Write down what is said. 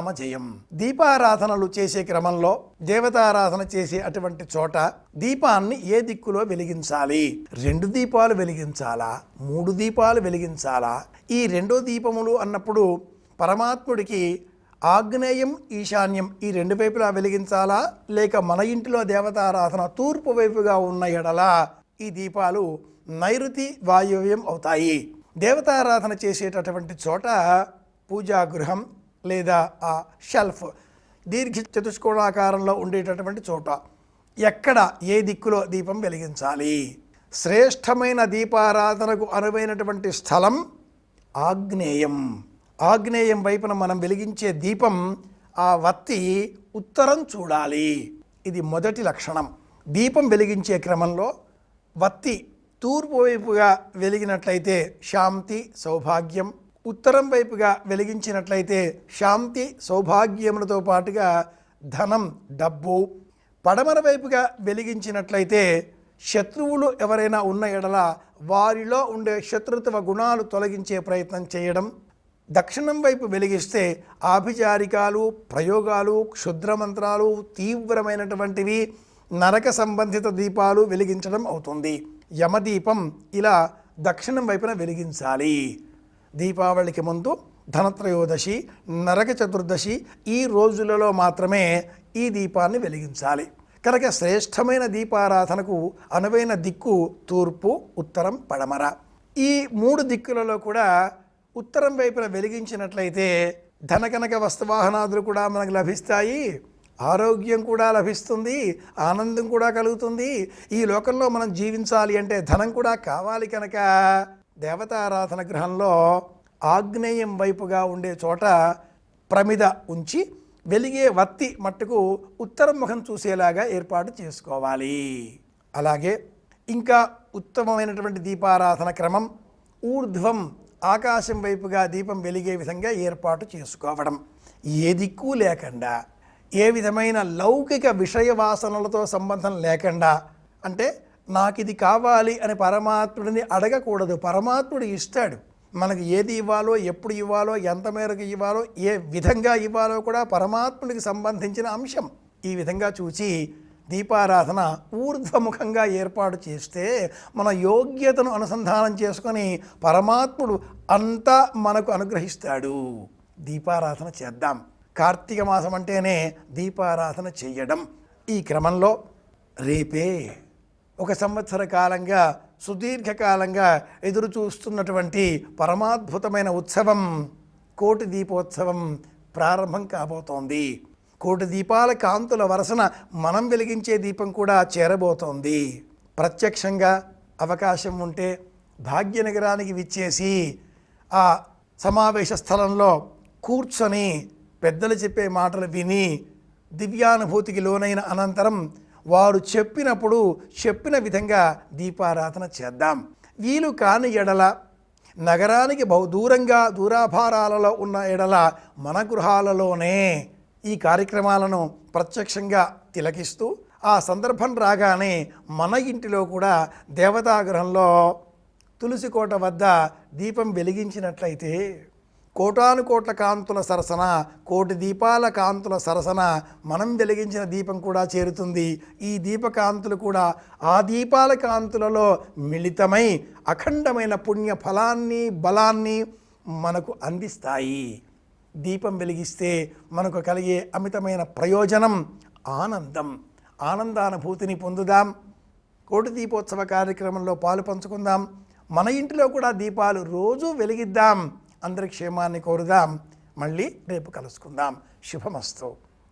నామజయం. దీపారాధనలు చేసే క్రమంలో దేవతారాధన చేసే అటువంటి చోట దీపాన్ని ఏ దిక్కులో వెలిగించాలి? 2 దీపాలు వెలిగించాలా, 3 దీపాలు వెలిగించాలా? ఈ 2 దీపములు అన్నప్పుడు పరమాత్ముడికి ఆగ్నేయం ఈశాన్యం ఈ 2 వైపులా వెలిగించాలా, లేక మన ఇంటిలో దేవతారాధన తూర్పు వైపుగా ఉన్న ఎడల ఈ దీపాలు నైరుతి వాయువ్యం అవుతాయి. దేవతారాధన చేసేటటువంటి చోట పూజాగృహం లేదా ఆ షెల్ఫ్ దీర్ఘ చతుష్కోణాకారంలో ఉండేటటువంటి చోట ఎక్కడ ఏ దిక్కులో దీపం వెలిగించాలి? శ్రేష్టమైన దీపారాధనకు అనువైనటువంటి స్థలం ఆగ్నేయం. ఆగ్నేయం వైపున మనం వెలిగించే దీపం ఆ వత్తి ఉత్తరం చూడాలి. ఇది మొదటి లక్షణం. దీపం వెలిగించే క్రమంలో వత్తి తూర్పు వైపుగా వెలిగినట్లయితే శాంతి సౌభాగ్యం, ఉత్తరం వైపుగా వెలిగించినట్లయితే శాంతి సౌభాగ్యములతో పాటుగా ధనం డబ్బు, పడమర వైపుగా వెలిగించినట్లయితే శత్రువులు ఎవరైనా ఉన్న ఎడల వారిలో ఉండే శత్రుత్వ గుణాలు తొలగించే ప్రయత్నం చేయడం, దక్షిణం వైపు వెలిగిస్తే ఆభిచారికాలు ప్రయోగాలు క్షుద్రమంత్రాలు తీవ్రమైనటువంటివి నరక సంబంధిత దీపాలు వెలిగించడం అవుతుంది. యమదీపం ఇలా దక్షిణం వైపున వెలిగించాలి. దీపావళికి ముందు ధనత్రయోదశి, నరక చతుర్దశి ఈ రోజులలో మాత్రమే ఈ దీపాన్ని వెలిగించాలి. కనుక శ్రేష్టమైన దీపారాధనకు అనువైన దిక్కు తూర్పు, ఉత్తరం, పడమర. ఈ 3 దిక్కులలో కూడా ఉత్తరం వైపున వెలిగించినట్లయితే ధనకనక వస్తువాహనాదులు కూడా మనకు లభిస్తాయి, ఆరోగ్యం కూడా లభిస్తుంది, ఆనందం కూడా కలుగుతుంది. ఈ లోకంలో మనం జీవించాలి అంటే ధనం కూడా కావాలి. కనుక దేవతారాధన గృహంలో ఆగ్నేయం వైపుగా ఉండే చోట ప్రమిద ఉంచి వెలిగే వత్తి మట్టుకు ఉత్తరం ముఖం చూసేలాగా ఏర్పాటు చేసుకోవాలి. అలాగే ఇంకా ఉత్తమమైనటువంటి దీపారాధన క్రమం ఊర్ధ్వం ఆకాశం వైపుగా దీపం వెలిగే విధంగా ఏర్పాటు చేసుకోవడం. ఏ దిక్కు లేకుండా, ఏ విధమైన లౌకిక విషయ వాసనలతో సంబంధం లేకుండా, అంటే నాకు ఇది కావాలి అని పరమాత్ముడిని అడగకూడదు. పరమాత్ముడు ఇస్తాడు. మనకు ఏది ఇవ్వాలో, ఎప్పుడు ఇవ్వాలో, ఎంత మేరకు ఇవ్వాలో, ఏ విధంగా ఇవ్వాలో కూడా పరమాత్ముడికి సంబంధించిన అంశం. ఈ విధంగా చూచి దీపారాధన ఊర్ధ్వముఖంగా ఏర్పాటు చేస్తే మన యోగ్యతను అనుసంధానం చేసుకొని పరమాత్ముడు అంతా మనకు అనుగ్రహిస్తాడు. దీపారాధన చేద్దాం. కార్తీక మాసం అంటేనే దీపారాధన చెయ్యడం. ఈ క్రమంలో రేపే 1 సంవత్సర కాలంగా సుదీర్ఘకాలంగా ఎదురు చూస్తున్నటువంటి పరమాద్భుతమైన ఉత్సవం కోటి దీపోత్సవం ప్రారంభం కాబోతోంది. కోటి దీపాల కాంతుల వరసన మనం వెలిగించే దీపం కూడా చేరబోతోంది. ప్రత్యక్షంగా అవకాశం ఉంటే భాగ్యనగరానికి విచ్చేసి ఆ సమావేశ స్థలంలో కూర్చొని పెద్దలు చెప్పే మాటలు విని దివ్యానుభూతికి లోనైన అనంతరం వారు చెప్పినప్పుడు చెప్పిన విధంగా దీపారాధన చేద్దాం. వీలు కాని ఎడల నగరానికి బహుదూరంగా దూరాభారాలలో ఉన్న ఎడల మన గృహాలలోనే ఈ కార్యక్రమాలను ప్రత్యక్షంగా తిలకిస్తూ ఆ సందర్భం రాగానే మన ఇంటిలో కూడా దేవతాగృహంలో తులసికోట వద్ద దీపం వెలిగించినట్లయితే కోటాను కోట్ల కాంతుల సరసన, కోటి దీపాల కాంతుల సరసన మనం వెలిగించిన దీపం కూడా చేరుతుంది. ఈ దీపకాంతులు కూడా ఆ దీపాల కాంతులలో మిళితమై అఖండమైన పుణ్య ఫలాన్ని బలాన్ని మనకు అందిస్తాయి. దీపం వెలిగిస్తే మనకు కలిగే అమితమైన ప్రయోజనం ఆనందం. ఆనందానుభూతిని పొందుదాం. కోటి దీపోత్సవ కార్యక్రమంలో పాలు పంచుకుందాం. మన ఇంటిలో కూడా దీపాలు రోజూ వెలిగిద్దాం. అందరి క్షేమాన్ని కోరుదాం. మళ్ళీ రేపు కలుసుకుందాం. శుభమస్తు.